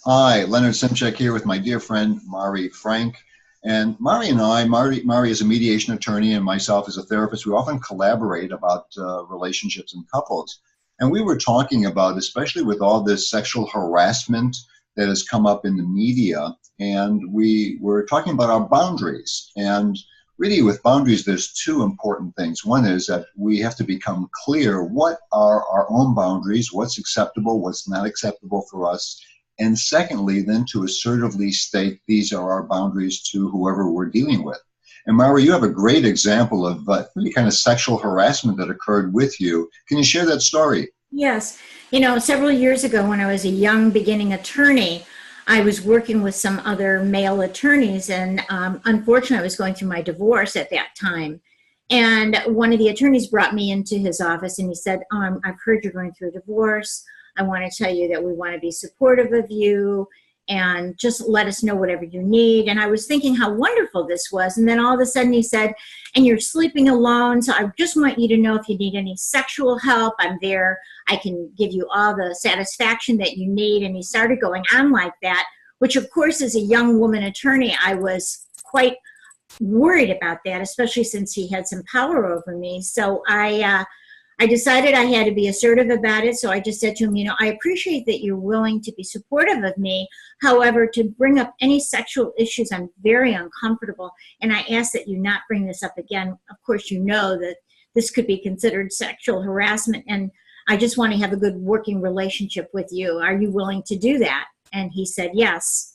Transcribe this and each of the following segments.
Hi, Leonard Simchek here with my dear friend Mari Frank. And Mari and I, Mari is a mediation attorney and myself as a therapist, we often collaborate about relationships and couples. And we were talking about, especially with all this sexual harassment that has come up in the media, and we were talking about our boundaries. And really with boundaries, there's two important things. One is that we have to become clear what are our own boundaries, what's acceptable, what's not acceptable for us, and secondly, then to assertively state these are our boundaries to whoever we're dealing with. And Mara, you have a great example of really kind of sexual harassment that occurred with you. Can you share that story? Yes. Several years ago when I was a young beginning attorney, I was working with some other male attorneys, and unfortunately, I was going through my divorce at that time. And one of the attorneys brought me into his office and he said, I've heard you're going through a divorce. I want to tell you that we want to be supportive of you and just let us know whatever you need. And I was thinking how wonderful this was. And then all of a sudden he said, and you're sleeping alone. So I just want you to know if you need any sexual help, I'm there. I can give you all the satisfaction that you need. And he started going on like that, which of course, as a young woman attorney, I was quite worried about that, especially since he had some power over me. So I decided I had to be assertive about it. So I just said to him, I appreciate that you're willing to be supportive of me. However, to bring up any sexual issues, I'm very uncomfortable. And I ask that you not bring this up again. Of course, you know that this could be considered sexual harassment. And I just want to have a good working relationship with you. Are you willing to do that? And he said, yes.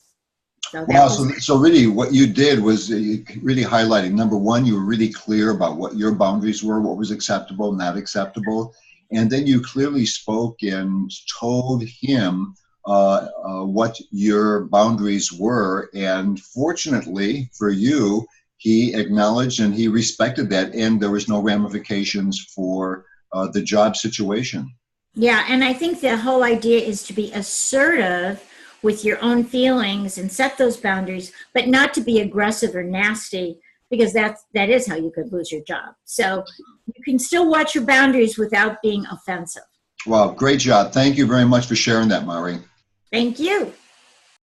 So that Wow, was so really what you did was really highlighting, number one, you were really clear about what your boundaries were, what was acceptable, not acceptable. And then you clearly spoke and told him what your boundaries were. And fortunately for you, he acknowledged and he respected that, and there was no ramifications for the job situation. Yeah, and I think the whole idea is to be assertive with your own feelings and set those boundaries, but not to be aggressive or nasty, because that is how you could lose your job. So you can still watch your boundaries without being offensive. Wow, great job. Thank you very much for sharing that, Mari. Thank you.